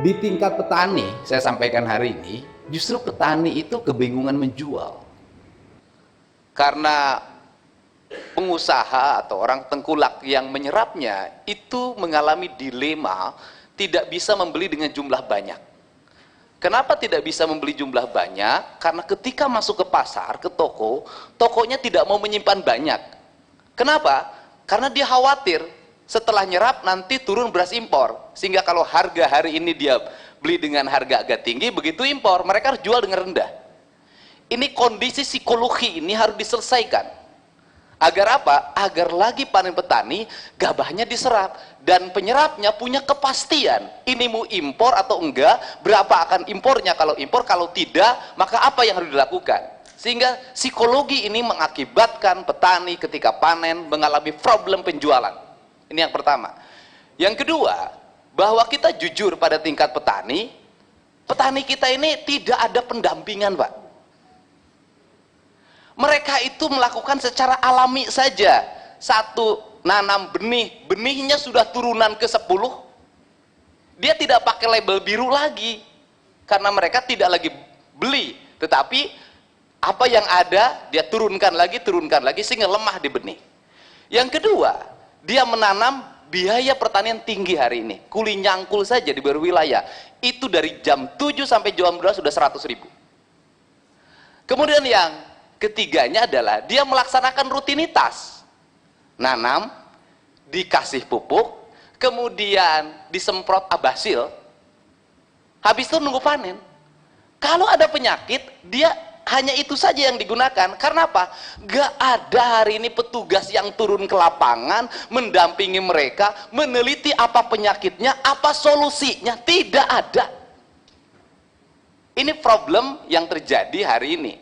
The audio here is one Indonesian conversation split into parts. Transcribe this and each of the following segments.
Di tingkat petani, saya sampaikan hari ini, justru petani itu kebingungan menjual. Karena pengusaha atau orang tengkulak yang menyerapnya itu mengalami dilema, tidak bisa membeli dengan jumlah banyak. Kenapa tidak bisa membeli jumlah banyak? Karena ketika masuk ke pasar, ke toko, tokonya tidak mau menyimpan banyak. Kenapa? Karena dia khawatir setelah nyerap nanti turun beras impor, sehingga kalau harga hari ini dia beli dengan harga agak tinggi, begitu impor mereka harus jual dengan rendah. Ini kondisi psikologi ini harus diselesaikan. Agar apa? Agar lagi panen petani gabahnya diserap dan penyerapnya punya kepastian ini mau impor atau enggak, berapa akan impornya kalau impor, kalau tidak maka apa yang harus dilakukan. Sehingga psikologi ini mengakibatkan petani ketika panen mengalami problem penjualan. Ini yang pertama. Yang kedua, bahwa kita jujur pada tingkat petani, petani kita ini tidak ada pendampingan, Pak. Mereka itu melakukan secara alami saja. Satu, nanam benih, benihnya sudah turunan ke 10, dia tidak pakai label biru lagi, karena mereka tidak lagi beli, tetapi apa yang ada, dia turunkan lagi, sehingga lemah di benih. Yang kedua, dia menanam biaya pertanian tinggi hari ini. Kuli nyangkul saja di berwilayah itu dari jam 7 sampai jam 12 sudah 100.000. Kemudian yang ketiganya adalah dia melaksanakan rutinitas. Nanam, dikasih pupuk, kemudian disemprot abasil, habis itu nunggu panen. Kalau ada penyakit, dia hanya itu saja yang digunakan. Karena apa? Gak ada hari ini petugas yang turun ke lapangan mendampingi mereka, meneliti apa penyakitnya, apa solusinya. Tidak ada. Ini problem yang terjadi hari ini.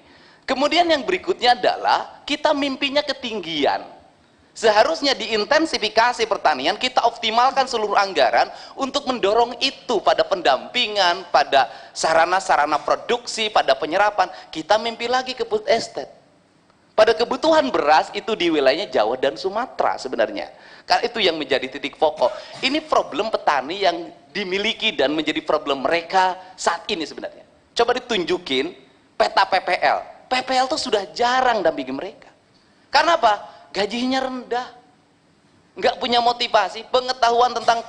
Kemudian yang berikutnya adalah kita mimpinya ketinggian. Seharusnya diintensifikasi pertanian, kita optimalkan seluruh anggaran untuk mendorong itu pada pendampingan, pada sarana-sarana produksi, pada penyerapan. Kita mimpi lagi ke food estate. Pada kebutuhan beras itu di wilayahnya Jawa dan Sumatera sebenarnya. Karena itu yang menjadi titik pokok. Ini problem petani yang dimiliki dan menjadi problem mereka saat ini sebenarnya. Coba ditunjukin peta PPL. PPL itu sudah jarang dampingi mereka. Karena apa? Gajinya rendah, nggak punya motivasi, pengetahuan tentang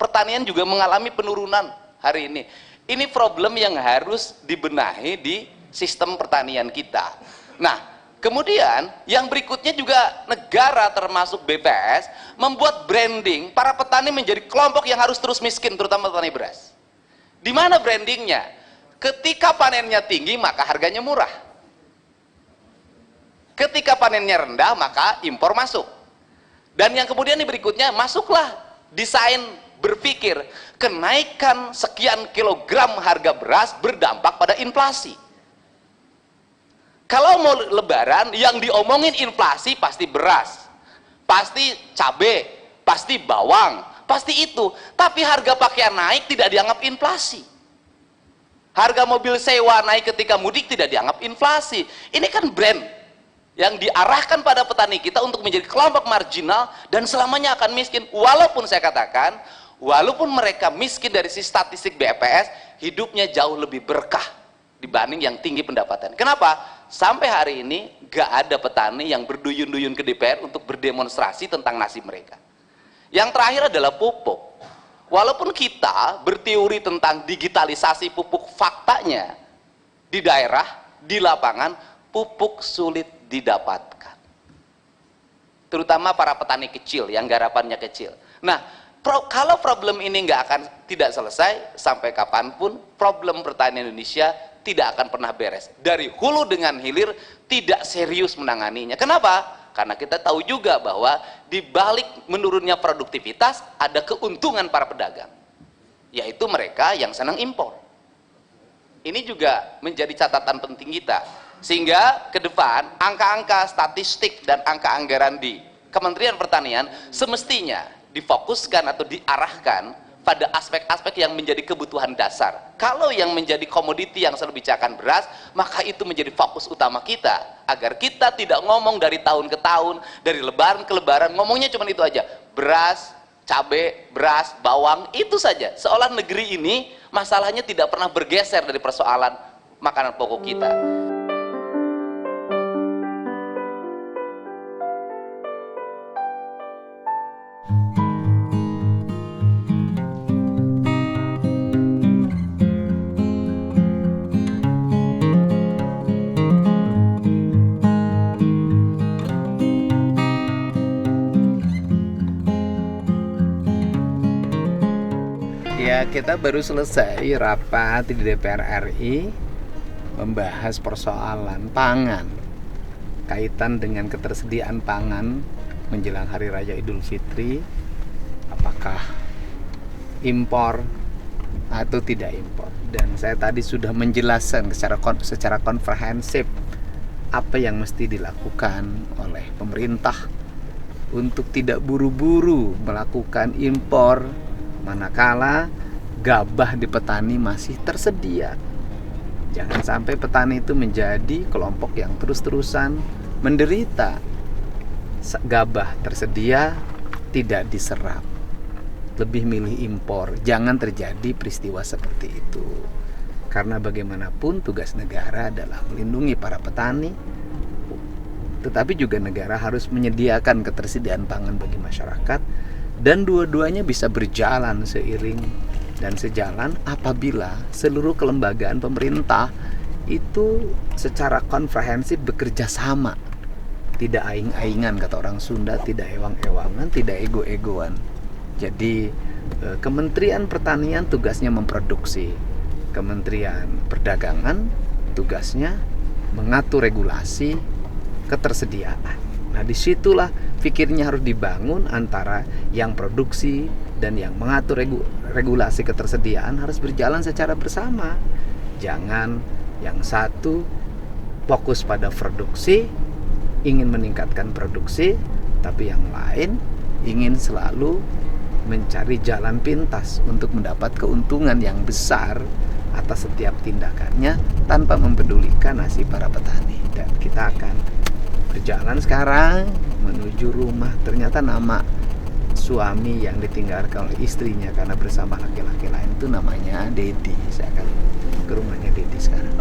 pertanian juga mengalami penurunan hari ini. Ini problem yang harus dibenahi di sistem pertanian kita. Nah, kemudian yang berikutnya juga negara termasuk BPS membuat branding para petani menjadi kelompok yang harus terus miskin, terutama petani beras. Di mana brandingnya? Ketika panennya tinggi maka harganya murah. Ketika panennya rendah maka impor masuk. Dan yang kemudian ini berikutnya, masuklah desain berpikir kenaikan sekian kilogram harga beras berdampak pada inflasi. Kalau mau lebaran yang diomongin inflasi pasti beras, pasti cabai, pasti bawang, pasti itu. Tapi harga pakaian naik tidak dianggap inflasi. Harga mobil sewa naik ketika mudik tidak dianggap inflasi. Ini kan brand yang diarahkan pada petani kita untuk menjadi kelompok marginal dan selamanya akan miskin. Walaupun saya katakan, walaupun mereka miskin dari sisi statistik BPS, hidupnya jauh lebih berkah dibanding yang tinggi pendapatan. Kenapa? Sampai hari ini gak ada petani yang berduyun-duyun ke DPR untuk berdemonstrasi tentang nasib mereka. Yang terakhir adalah pupuk. Walaupun kita berteori tentang digitalisasi pupuk, faktanya di daerah, di lapangan, pupuk sulit didapatkan, terutama para petani kecil yang garapannya kecil. Nah, kalau problem ini tidak selesai sampai kapanpun, problem pertanian Indonesia tidak akan pernah beres. Dari hulu dengan hilir tidak serius menanganinya. Kenapa? Karena kita tahu juga bahwa di balik menurunnya produktivitas ada keuntungan para pedagang, yaitu mereka yang senang impor. Ini juga menjadi catatan penting kita. Sehingga ke depan angka-angka statistik dan angka anggaran di Kementerian Pertanian semestinya difokuskan atau diarahkan pada aspek-aspek yang menjadi kebutuhan dasar. Kalau yang menjadi komoditi yang selalu bicarakan beras, maka itu menjadi fokus utama kita, agar kita tidak ngomong dari tahun ke tahun, dari lebaran ke lebaran ngomongnya cuma itu aja, beras, cabai, beras, bawang, itu saja. Seolah negeri ini Masalahnya tidak pernah bergeser dari persoalan makanan pokok kita. Ya, kita baru selesai rapat di DPR RI membahas persoalan pangan, kaitan dengan ketersediaan pangan menjelang Hari Raya Idul Fitri, apakah impor atau tidak impor. Dan saya tadi sudah menjelaskan secara komprehensif apa yang mesti dilakukan oleh pemerintah untuk tidak buru-buru melakukan impor manakala gabah di petani masih tersedia. Jangan sampai petani itu menjadi kelompok yang terus-terusan menderita. Gabah tersedia tidak diserap, lebih milih impor. Jangan terjadi peristiwa seperti itu, karena bagaimanapun tugas negara adalah melindungi para petani, tetapi juga negara harus menyediakan ketersediaan pangan bagi masyarakat. Dan dua-duanya bisa berjalan seiring dan sejalan apabila seluruh kelembagaan pemerintah itu secara komprehensif bekerja sama. Tidak aing-aingan kata orang Sunda, tidak ewang-ewangan, tidak ego-egoan. Jadi Kementerian Pertanian tugasnya memproduksi, Kementerian Perdagangan tugasnya mengatur regulasi ketersediaan. Nah, disitulah pikirnya harus dibangun antara yang produksi dan yang mengatur regulasi ketersediaan harus berjalan secara bersama. Jangan yang satu fokus pada produksi, ingin meningkatkan produksi, tapi yang lain ingin selalu mencari jalan pintas untuk mendapat keuntungan yang besar atas setiap tindakannya tanpa mempedulikan nasib para petani. Dan kita akan berjalan sekarang menuju rumah. Ternyata nama suami yang ditinggalkan oleh istrinya karena bersama laki-laki lain itu namanya Dedi. Saya akan ke rumahnya Dedi sekarang.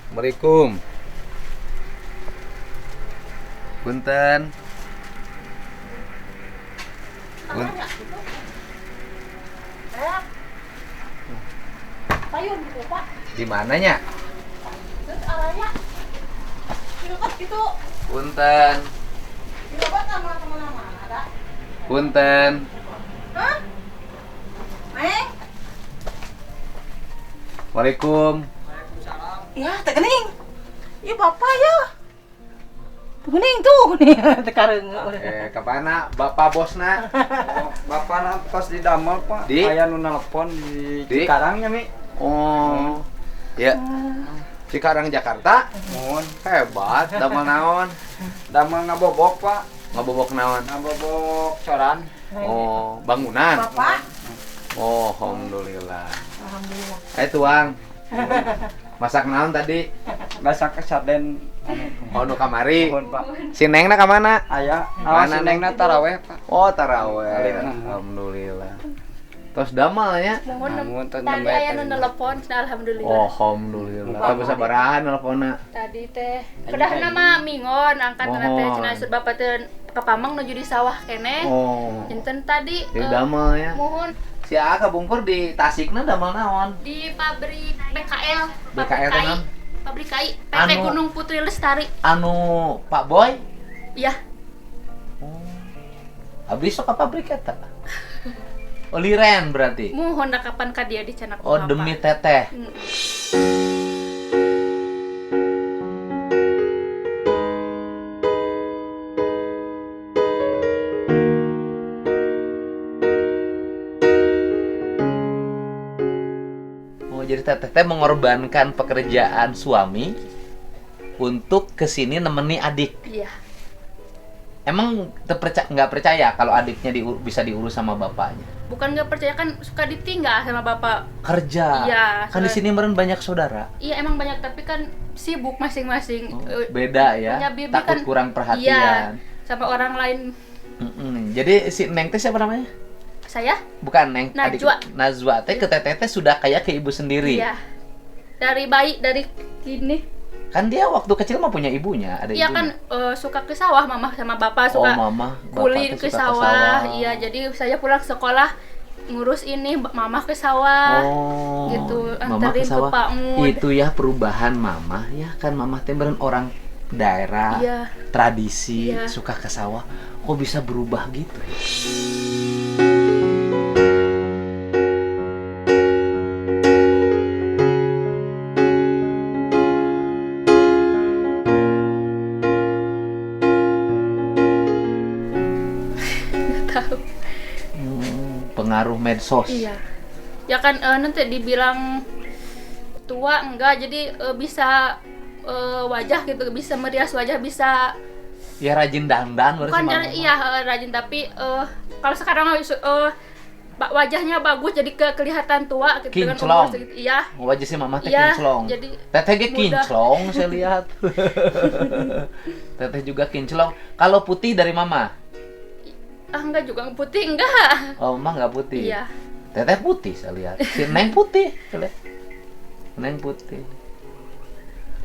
Assalamualaikum. Punten. Payun gitu, Pak. Di mananya? Terus arahnya silkat gitu. Punten. Silkat sama teman-teman ada. Punten. Hah? Neng? Waalaikum. Ya, teh gening. Iya, Bapak ya. Teh gening tuh nih, teh kareng. Kapana Bapak bosna? Bapak pas di damel Pak, Di? aya nu nelpon di Di? Cikarangnya Mi. Oh. Ya. Cikarang Jakarta. Mun, Hebat, damel naon? damel ngabobok Pak, Ngabobok naon? ngabobok coran. Oh, bangunan. Bapak. Oh, alhamdulillah. Alhamdulillah. Ayo tuang. Masak naon tadi? Masak sarden Oh, nu kamari. nuhun Pak. Si Nengna ka mana? Aya, Mana, awas nengna taraweh Pak. Oh, taraweh. Alik. Alhamdulillah. Terus damel nya? Namun teu Tadi nembe aya tadi. nu nelpon, alhamdulillah. Oh, alhamdulillah. Tapi sabarahan nelponna. Tadi teh kedah nama mingon angkat teh Mohon. cenah isut bapak teh kapamang nuju di sawah kene. Oh. Enten tadi Di damel ya. mohon Si Aka bungkur di Tasikna damel naon? di pabrik BKL. BKL teh naon? Pabrik KAI, PT Anu- Gunung Putri Lestari. Anu Pak Boy? Iya, Abdi sok ka pabrik eta. Oh, liren berarti. mohon da kapan ka dia di cenah Oh, demi teteh. Oh, jadi teteh teh mengorbankan pekerjaan suami untuk kesini nemeni adik. Iya. Emang nggak percaya kalau adiknya bisa diurus sama bapaknya? Bukan nggak percaya, kan suka ditinggal sama bapak. Kerja. Iya, Kan di sini meren banyak saudara. Iya emang banyak, tapi kan sibuk masing-masing. Beda ya. Punya bibi Takut kan, kurang Iya, perhatian. sama orang lain. Jadi si Neng teh siapa namanya? Saya? Bukan Neng, Najwa. Najwa teh ke teteh teh sudah kayak ke ibu sendiri. Iya. Dari bayi, dari gini. Kan dia waktu kecil mah punya ibunya, ada Iya ibunya. kan suka ke sawah, mama sama bapak Oh, suka mama, bapak kulin teh ke suka sawah. Iya, jadi saya pulang sekolah ngurus ini, mama ke sawah. Oh, Gitu, mama ke anterin ke sawah. Pak Mud. Itu ya perubahan mama ya kan, mama teh beren orang daerah, Iya. tradisi, Iya. suka ke sawah. Kok bisa berubah gitu ya? Tahu. Pengaruh medsos. Iya. Ya kan nanti dibilang tua enggak, jadi bisa wajah gitu, bisa merias wajah, bisa Ya rajin dandan berarti bukan mama. iya rajin, tapi kalau sekarang wajahnya bagus, jadi kelihatan tua gitu kan, Kinclong. umur segitu. Iya. Wajah si mama teh Iya, kinclong. jadi Teteh ge muda. kinclong saya lihat. Teteh juga kinclong. Kalau putih dari mama? Enggak juga putih, enggak. Oh, mama nggak putih. Iya. Teteh putih saya lihat. Si Neng putih. saya lihat. Neng putih.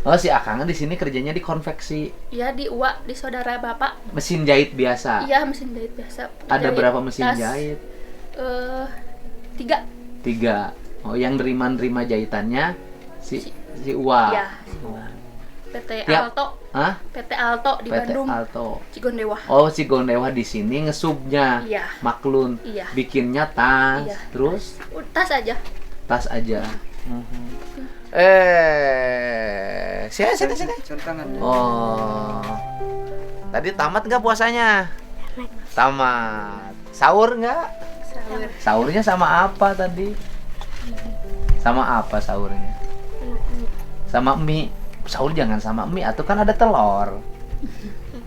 Oh, si Akang di sini kerjanya di konveksi. Iya, di UA, di saudara bapak. Mesin jahit biasa. Iya, mesin jahit biasa. Ada Jahit berapa mesin tas. jahit? 3. 3. Oh, yang nerima jahitannya si Uwa. Iya. Oh. PT Tiap- Alto. Hah? PT Alto di PT Bandung. Alto. Cigondewa. Oh, si Gondewa di sini ngesubnya. Iya. Maklun. Iya. Bikinnya tas, Iya. terus Tas aja. tas aja. Sini. Tangan. Oh. Tadi tamat nggak puasanya? Tamat. Sahur nggak? Sahur. Sahurnya sama apa tadi? Sama apa sahurnya? Sama mie. Sahur jangan sama mie, atau kan ada telur.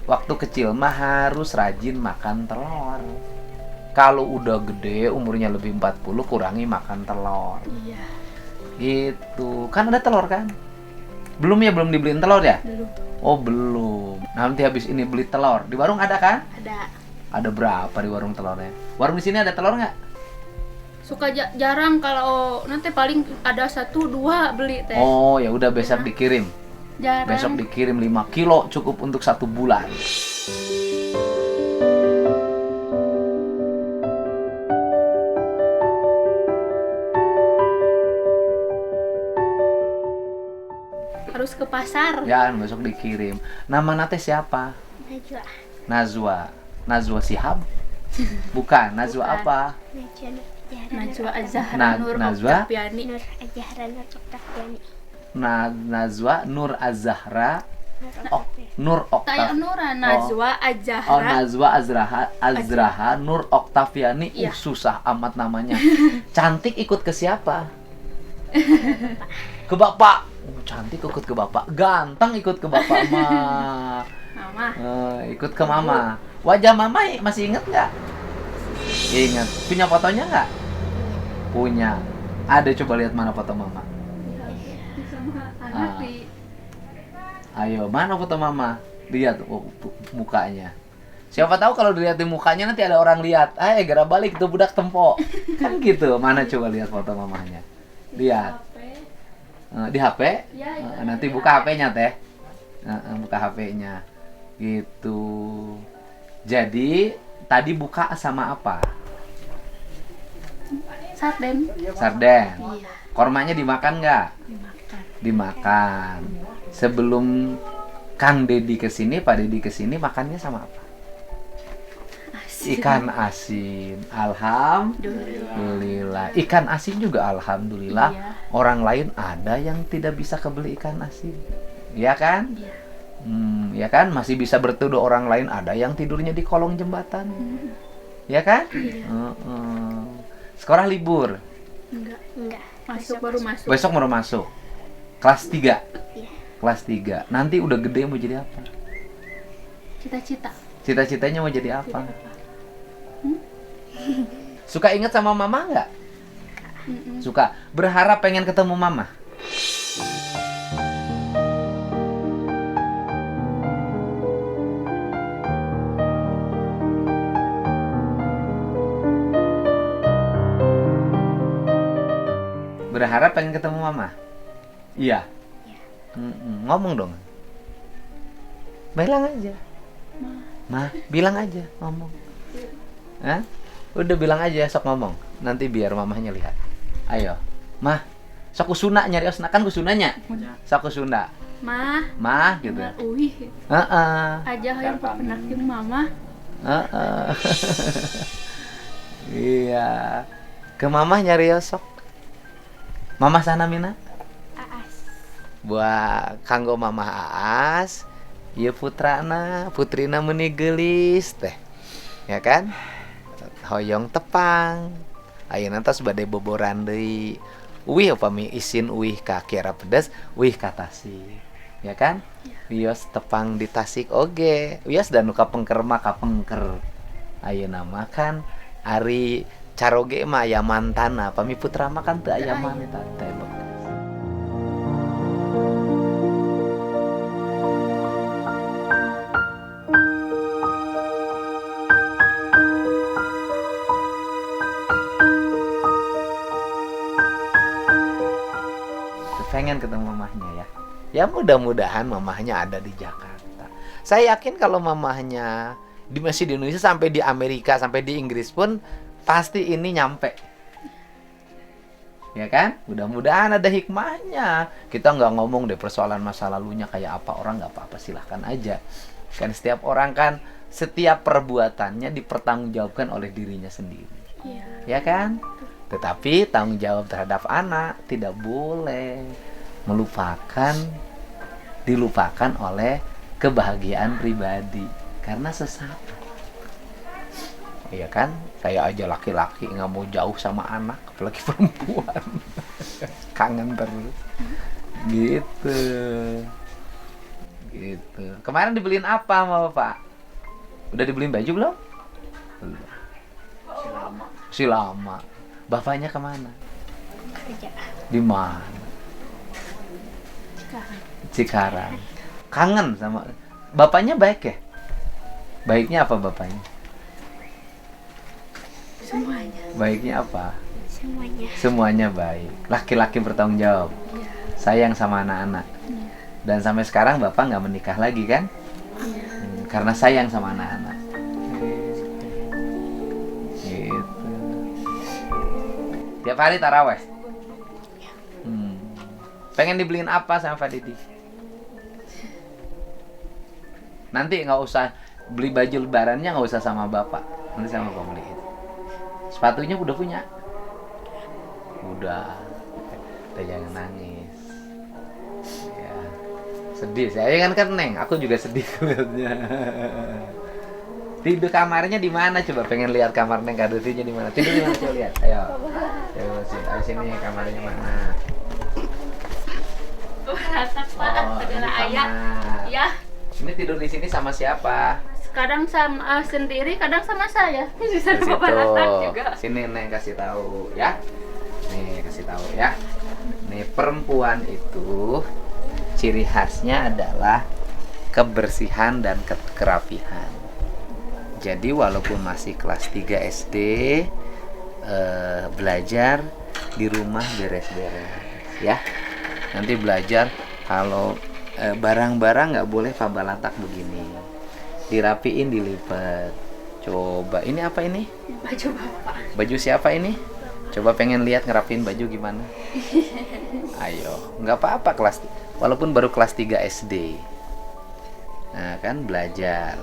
Waktu kecil mah harus rajin makan telur. Kalau udah gede, umurnya lebih 40, kurangi makan telur. Iya. Gitu. Kan ada telur kan? Belum ya, belum dibeliin telur ya? Belum. Oh, belum. Nanti habis ini beli telur. Di warung ada kan? Ada. Ada berapa di warung telurnya? Warung di sini ada telur nggak? Suka jarang, kalau nanti paling ada 1-2 beli teh. Oh, ya udah besok dikirim. Jarang. Besok dikirim 5 kilo, cukup untuk 1 bulan. Harus ke pasar. Ya, besok dikirim. Nama nate siapa? Najwa. Nazwa. Nazwa Shihab? Bukan, Nazwa Bukan. apa? Najwa Azahra Nur Najwa? Oktaviani. Nur Azahra Nur Oktaviani. Nazwa Nur Azahra Nur Nur Taya Oktav. Nura, Najwa Oh, Azahra. Nazwa Azraha Nur Oktaviani. Iya. Susah amat namanya. Cantik ikut ke siapa? Ke bapak. Cantik ikut ke bapak. Ganteng ikut ke bapak mah. Mama. Ikut ke mama. Wajah mama masih inget nggak? Ingat. Punya fotonya nggak? Punya. Ada, coba lihat mana foto mama. Sama Ah. anak di Ayo, mana foto mama? Lihat mukanya. Siapa tahu kalau dilihat di mukanya nanti ada orang lihat. Gara balik tuh budak tempo. Kan gitu. Mana coba lihat foto mamanya. Lihat. Di HP? Ya, itu Nanti ada. buka HP-nya teh. Buka HP-nya. Gitu. Jadi tadi buka sama apa? sarden. Sarden. Iya, Kormanya dimakan nggak? dimakan. Dimakan. Sebelum Kang Dedi kesini, Pak Dedi kesini, makannya sama apa? Asin. Ikan asin. Alhamdulillah. Ikan asin juga alhamdulillah. Iya. Orang lain ada yang tidak bisa kebeli ikan asin. Iya kan? Iya. Ya kan? Masih bisa berteduh, orang lain ada yang tidurnya di kolong jembatan. Ya kan? Iya. Sekolah libur. Enggak. Enggak. baru masuk. Besok baru masuk. Kelas 3. Iya. Kelas 3. Nanti udah gede mau jadi apa? Cita-cita. Cita-citanya mau jadi apa? Suka ingat sama mama nggak? Suka. Berharap pengen ketemu mama. Berharap pengen ketemu mama. Iya. Ngomong dong. Bilang aja. Bilang aja, ngomong. Hah? Udah bilang aja, sok ngomong. Nanti biar mamahnya lihat. Ayo, mah, sok kusuna nyari osna kan kusunanya. Sok kusuna. Mah gitu. Uih. Aja yang pepenakin mama. Iya. Ke mamah nyari sok. Mama sana Mina. Aas. Buat kanggo mamah Aas. Ieu putrina meuni geulis teh. Ya kan? Hoyong tepang. Ayeuna tos bade boboran deui. Uih upami isin uih ka Kiara Pedas, uih ka Tasik. Ya kan? Wios tepang di Tasik oge. Wios dan nu kapengker mah kapengker. Ayeuna mah kan ari caroge mah aya mantana, pami putra mah kan teu aya mantan teh. Pengen ketemu mamahnya ya. Ya mudah-mudahan mamahnya ada di Jakarta. Saya yakin kalau mamahnya masih di Indonesia, sampai di Amerika, sampai di Inggris pun pasti ini nyampe. Ya kan? Mudah-mudahan ada hikmahnya. Kita nggak ngomong deh persoalan masa lalunya kayak apa, orang nggak apa-apa, silahkan aja. Kan setiap orang kan setiap perbuatannya dipertanggungjawabkan oleh dirinya sendiri. Iya. Ya kan? Tetapi tanggung jawab terhadap anak tidak boleh dilupakan oleh kebahagiaan pribadi karena sesaat. Iya kan? Saya aja laki-laki nggak mau jauh sama anak, apalagi perempuan. Kangen terus. Gitu. Kemarin dibeliin apa sama Bapak? Udah dibeliin baju belum? Belum. Si lama. Bapaknya kemana? Kerja. Di mana? Cikarang. Kangen sama bapaknya, baik ya? Baiknya apa bapaknya? Semuanya. Baiknya apa? Semuanya. Semuanya baik. Laki-laki bertanggung jawab. Sayang sama anak-anak. Dan sampai sekarang bapak nggak menikah lagi kan? Karena sayang sama anak-anak. Gitu. Tiap hari taraweh. Pengen dibeliin apa sama Pak Didi? Nanti nggak usah beli baju lebarannya, nggak usah sama bapak, nanti sama bapak beliin. Sepatunya udah punya? Udah. Kita jangan nangis. Ya. Sedih, saya kan Neng, aku juga sedih lihatnya. Tidur kamarnya di mana? Coba pengen lihat kamar Neng Kadutinya di mana? Tidur di mana? Coba lihat. Ayo. Ayo sini kamarnya mana? Rata Pak, segala ini ayah. kamar. Ya. Ini tidur di sini sama siapa? Kadang sama sendiri, kadang sama saya. Bisa Di dua balatak juga. Sini Neng kasih tahu ya. Nih kasih tahu ya. Nih perempuan itu ciri khasnya adalah kebersihan dan kerapihan. Jadi walaupun masih kelas 3 SD, belajar di rumah beres-beres ya. Nanti belajar kalau barang-barang nggak boleh pabalatak begini, dirapiin, dilipat. Coba ini apa ini? Baju bapak. Baju siapa ini? Coba pengen lihat ngerapiin baju gimana? Ayo, nggak apa-apa walaupun baru kelas 3 SD. Nah kan belajar.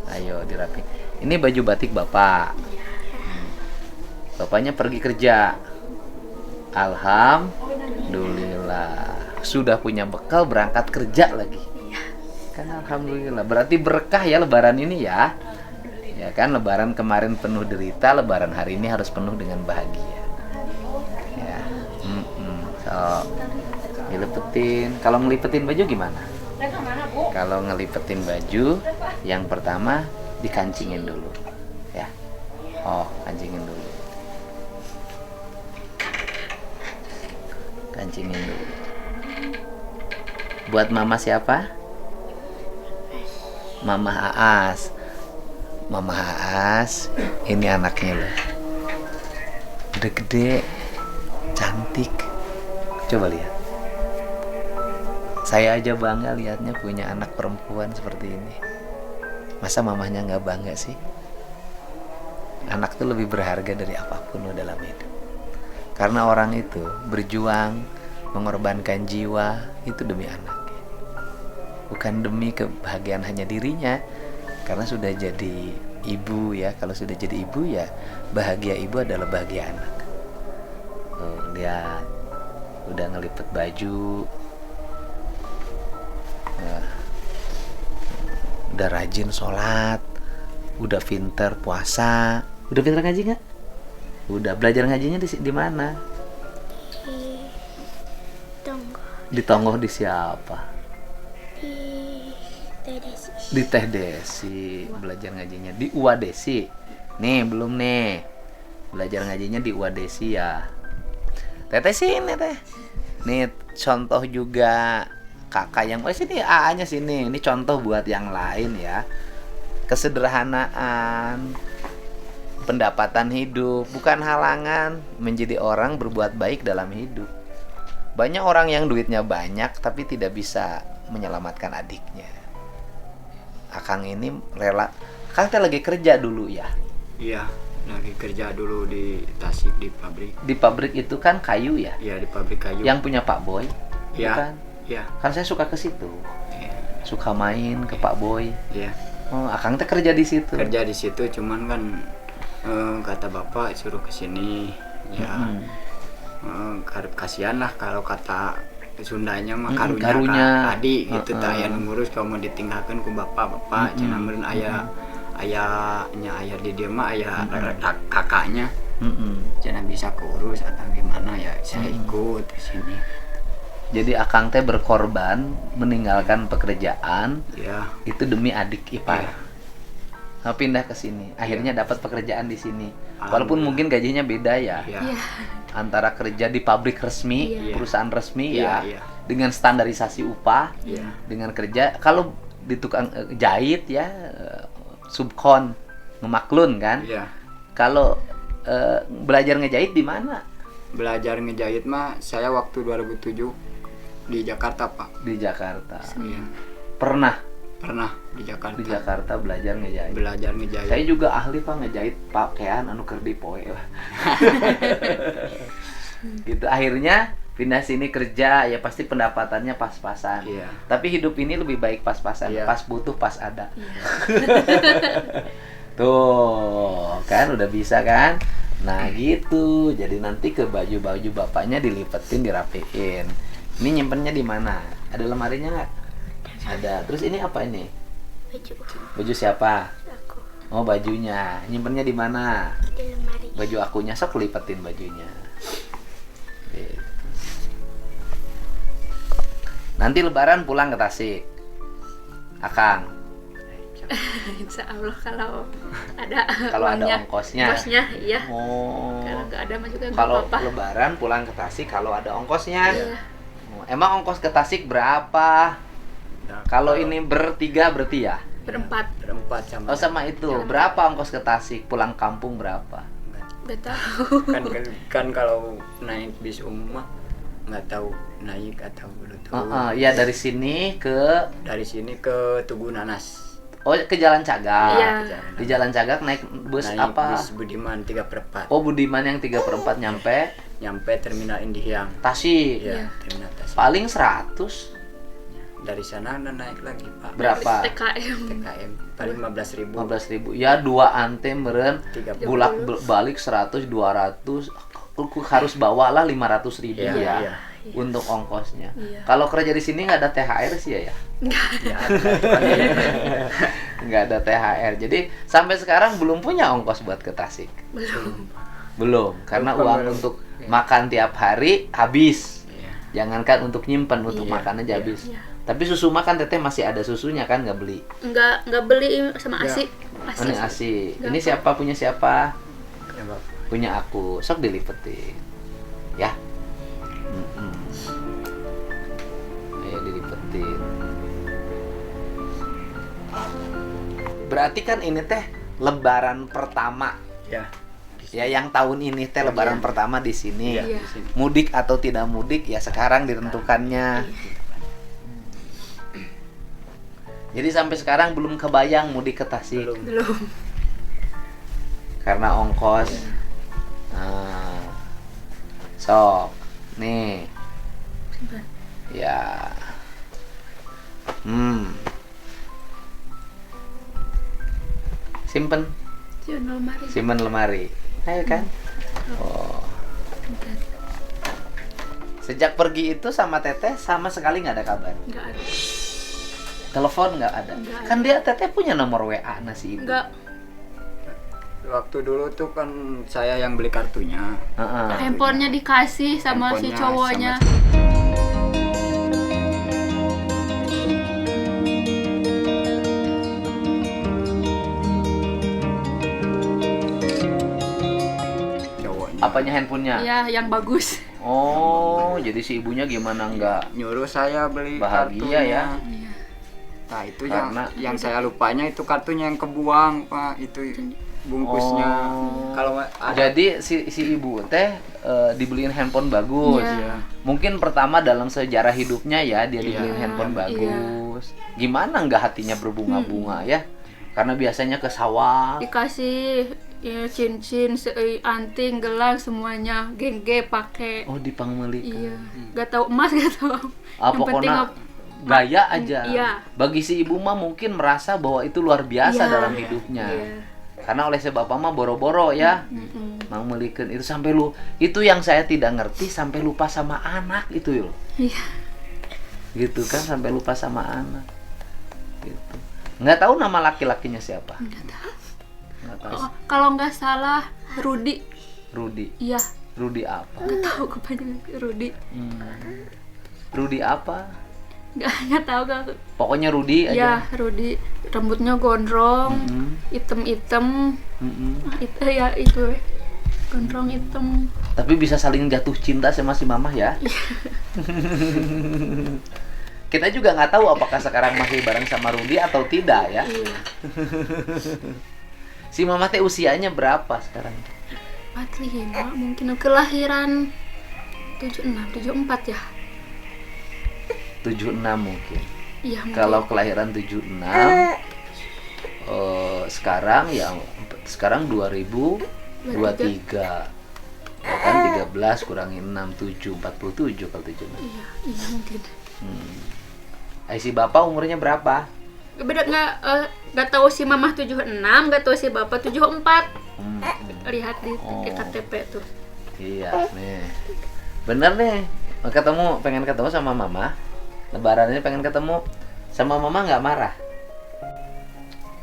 Ayo dirapiin. Ini baju batik bapak. Bapaknya pergi kerja. Alhamdulillah. Sudah punya bekal berangkat kerja lagi. Kan alhamdulillah. Berarti berkah ya lebaran ini ya. Ya kan, lebaran kemarin penuh derita, lebaran hari ini harus penuh dengan bahagia. Ya. So, ngelipetin. Kalau ngelipetin baju gimana? Mereka mana, Bu? Kalau ngelipetin baju, yang pertama dikancingin dulu, ya. Oh, kancingin dulu. Kancingin dulu. Buat mama siapa? Mama Aas. Mama Aas, ini anaknya loh. Udah gede, cantik. Coba lihat. Saya aja bangga lihatnya punya anak perempuan seperti ini. Masa mamahnya nggak bangga sih? Anak tuh lebih berharga dari apapun loh dalam hidup. Karena orang itu berjuang, mengorbankan jiwa, itu demi anaknya. Bukan demi kebahagiaan hanya dirinya. Karena sudah jadi ibu ya. Kalau sudah jadi ibu ya, bahagia ibu adalah bahagia anak. Tuh, lihat. Udah ngelipet baju. Udah rajin sholat, udah pinter puasa, udah pinter ngaji nggak? Udah belajar ngajinya di mana? Tunggu. Di Tonggoh di siapa? Di Tedesi. Di Teh Desi belajar ngajinya di Uwa Desi. Nih belum nih belajar ngajinya di Uwa Desi ya. Teteh sini teh. Nih contoh juga kakak yang sini A-nya sini. Ini contoh buat yang lain ya. Kesederhanaan, pendapatan hidup bukan halangan menjadi orang berbuat baik dalam hidup. Banyak orang yang duitnya banyak tapi tidak bisa menyelamatkan adiknya. Akang ini rela. Akang teh lagi kerja dulu ya. Iya, lagi kerja dulu di Tasik di pabrik. Di pabrik itu kan kayu ya. Iya, di pabrik kayu. Yang punya Pak Boy. Iya. Bukan? Iya. Kan saya suka ke situ. Iya. Suka main ke Pak Boy. Iya. Oh, Akang teh kerja di situ. Kerja di situ cuman kan kata bapak suruh ke sini. Ya. Kasihan lah kalau kata Sundanya mah karunya tadi gitu tak aya ngurus kalau mau ditinggalkan ku bapak cenah meureun ayahnya ayah di dia mah ayah kakaknya. Cenah bisa keurus atau gimana ya saya ikut ke sini. Jadi Akang teh berkorban meninggalkan pekerjaan Ya. itu demi adik ipar. Iya. Nah, pindah ke sini. Akhirnya dapat pekerjaan di sini. Walaupun mungkin gajinya beda ya. Iya. Antara kerja di pabrik resmi, Iya. perusahaan resmi Iya, ya, iya. dengan standarisasi upah, Iya. dengan kerja. Kalau di tukang jahit ya, subkon, memaklun kan. Iya. Kalau belajar ngejahit di mana? Belajar ngejahit mah saya waktu 2007 di Jakarta, Pak. Di Jakarta. Iya. Pernah Pernah di Jakarta. di Jakarta belajar ngejahit. Belajar ngejahit. Saya juga ahli Pak ngejahit pakaian anu keur dipoe lah. Gitu akhirnya pindah sini kerja ya pasti pendapatannya pas-pasan. Iya. Tapi hidup ini lebih baik pas-pasan, Iya. pas butuh pas ada. Tuh, kan udah bisa kan? Nah, gitu. Jadi nanti ke baju-baju bapaknya dilipetin, dirapiin. Ini nyimpennya di mana? Ada lemarinya nggak? Ada. Terus ini apa ini? Baju. Baju siapa? Aku. Oh, bajunya. Nyimpennya di mana? Di lemari. Baju akunya sok lipetin bajunya. Gitu. Nanti lebaran pulang ke Tasik. Akang. Insya Allah kalau ada Kalau ada uangnya. ongkosnya. Ongkosnya, iya. Oh. Kalau nggak ada mah juga nggak Kalau apa-apa. lebaran pulang ke Tasik kalau ada ongkosnya. Iya. Oh, emang ongkos ke Tasik berapa? Nah, Kalau ini bertiga berarti ya? Berempat. berempat sama. Oh sama itu. Berapa ongkos ke Tasik? Pulang kampung berapa? Nggak tahu. kan kalau naik bis umum mah nggak tahu naik atau belum tahu. Ya dari sini ke Dari sini ke Tugu Nanas. ke Jalan Cagak. Iya. Di Jalan Cagak naik bus Naik apa? bis Budiman 3/4. Oh Budiman yang 3/4 nyampe Nyampe terminal Indihiyang. Tasik. Ya, terminal Tasik. Paling 100. Dari sana udah naik lagi, Pak. Berapa? TKM. TKM paling 15.000. 15.000. Ya 2 ante meren 30. bulak balik 100 200 harus bawalah 500.000 Iya, ya iya. untuk ongkosnya. Iya. Kalau kerja di sini nggak ada THR sih ya. Ya, Nggak ada THR. Jadi sampai sekarang belum punya ongkos buat ke Tasik. Belum. Belum, karena Belum. uang untuk makan tiap hari habis. Iya. Jangankan untuk nyimpen, untuk Iya, makan aja iya. habis. Iya. Tapi susu mah kan teteh masih ada susunya kan, nggak beli. Nggak beli sama Nggak. ASI. Ini asi. Nggak Ini apa. siapa punya siapa? Ya, Bapak. Punya aku. Sok dilipetin. Ya. Mm-mm. Ayo dilipetin. Berarti kan ini teh lebaran pertama. Ya. Ya, yang tahun ini teh lebaran pertama di sini. Iya. Di sini. Mudik atau tidak mudik ya sekarang ditentukannya. Jadi sampai sekarang belum kebayang mudik ke Tasik. Belum. Karena ongkos. Nah. Sok. Nih. Ya. Simpen. Jurnal mari. Simpen lemari. Ayo kan? Oh. Sejak pergi itu sama Teteh sama sekali nggak ada kabar. Nggak ada. Telepon nggak ada. Nggak ada. Kan dia Teteh punya nomor WA nasi ibu. Nggak. Waktu dulu tuh kan saya yang beli kartunya. Heeh. Handphonenya dikasih sama si Handphonenya cowoknya. Cowoknya. Apanya handphonenya? Iya, yang bagus. Oh, jadi si ibunya gimana nggak Nyuruh saya beli bahagia kartunya. ya? Iya. Nah itu Karena- yang saya lupanya itu kartunya yang kebuang Pak, itu bungkusnya. Oh. Kalau ada Jadi si ibu teh dibeliin handphone bagus. Iya. Mungkin pertama dalam sejarah hidupnya ya dia Iya. dibeliin handphone Iya. bagus. Gimana nggak hatinya berbunga-bunga ya? Karena biasanya ke sawah. Dikasih ya, cincin, anting, gelang semuanya, gengge pakai. Oh, dipangmeli. Iya. Gak tahu emas, gak tahu. Ah, pokoknya gaya aja. Iya. Bagi si ibu mah mungkin merasa bahwa itu luar biasa Iya. dalam hidupnya. Iya. Karena oleh sebab mah boro-boro ya. Mau melikeun itu sampai itu yang saya tidak ngerti sampai lupa sama anak itu loh. Iya. Gitu kan sampai lupa sama anak. Gitu. Nggak tahu nama laki-lakinya siapa? Nggak tahu. Nggak tahu. Oh, kalau nggak salah Rudi. Rudi. Iya. Rudi apa? Nggak tahu kepanjangan Rudi. Rudi apa? Nggak tahu gak. Pokoknya Rudi Iya, aja. Rudi. Rambutnya gondrong, hitam-hitam. Itu ya itu. Gondrong hitam. Tapi bisa saling jatuh cinta sama si mamah ya. Kita juga nggak tahu apakah sekarang masih bareng sama Rudi atau tidak ya. Iya. Si mamah teh usianya berapa sekarang? 45 mungkin kelahiran 76, 74 ya. 76 mungkin. Iya, mungkin. Kalau kelahiran 76 sekarang ya sekarang 2023. Ya kan 13 kurangin 6 7 47 kalau 76. Iya, iya mungkin. Si bapak umurnya berapa? Beda nggak tahu si mamah 76, nggak tahu si bapak 74. Lihat di KTP tuh. Iya, nih. Bener nih. Pengen ketemu sama mama. Lebaran ini pengen ketemu sama mama, nggak marah?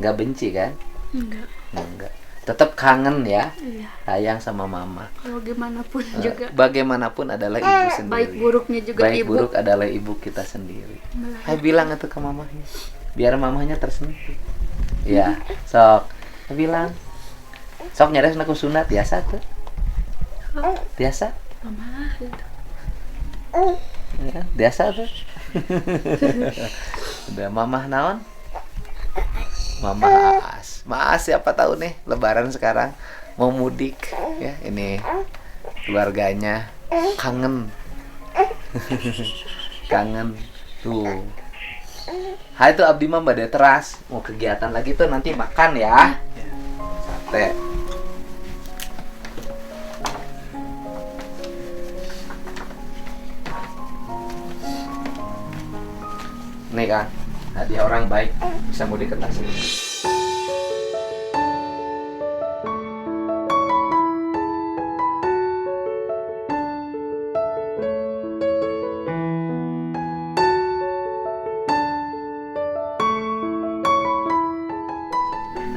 Nggak benci kan? Enggak. Tetap kangen ya. Iya. Sayang sama mama. Kalau gimana pun juga. Bagaimanapun adalah ibu sendiri. Baik buruknya juga Baik ibu. buruk adalah ibu kita sendiri. Hai bilang itu ke mamahnya. Biar mamahnya tersentuh. Iya, sok. Hai bilang. Sok nyaris aku sunat biasa tuh. Biasa. Mama gitu. Ya, biasa tuh. Udah mamah naon? Mama Aas. Maas siapa tahu nih lebaran sekarang mau mudik ya, ini keluarganya kangen. Kangen tuh. Hai tuh abdi mah bade teras mau kegiatan lagi tuh nanti makan ya. Sate. Nih kan, hadiah orang baik bisa mudik ke Tasik.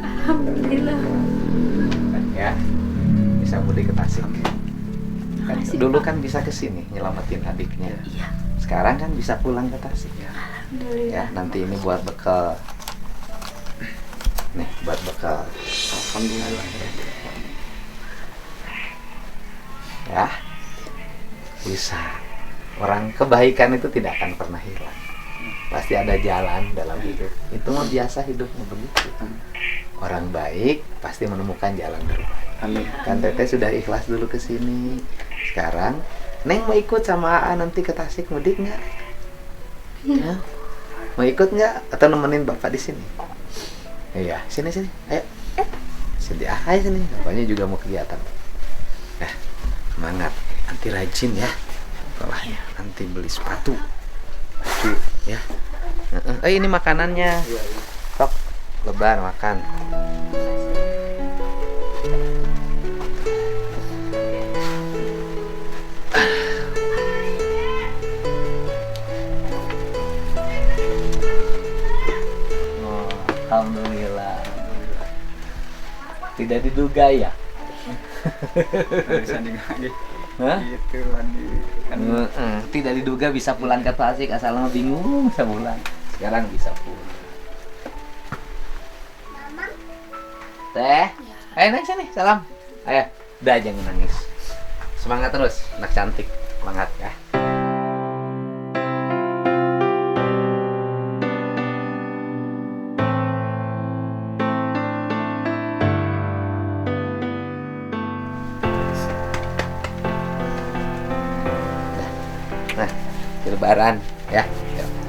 Alhamdulillah. Ya, bisa mudik ke Tasik. Kan dulu kan bisa ke sini nyelamatin adiknya. Iya. Sekarang kan bisa pulang ke Tasik ya. Ya, nanti ini buat bekal. Nih, buat bekal. Alhamdulillah. Ya. Bisa. Orang kebaikan itu tidak akan pernah hilang. Pasti ada jalan dalam hidup. Itu mah biasa hidupnya begitu. Orang baik pasti menemukan jalan terbaik. Amin. Kan Teteh sudah ikhlas dulu ke sini. Sekarang Neng mau ikut sama Aa nanti ke Tasik mudik nggak? Ya. Mau ikut nggak? Atau nemenin Bapak di sini? Iya, sini. Ayo. Sini. Ayo sini. Bapaknya juga mau kegiatan. Nah, semangat. Nanti rajin ya. Sekolahnya. Nanti beli sepatu. Baju ya. Ini makanannya. Sok, lebar makan. Alhamdulillah. Tidak diduga ya? Bisa lagi. Hah? Gitu lagi. Kan Tidak diduga bisa pulang ke Tasik, asal mah bingung sebulan. Sekarang bisa pulang. Teh, ayo naik sini, salam. Ayo, udah jangan nangis. Semangat terus, anak cantik. Semangat ya. Nah, Lebaran ya. Yuk.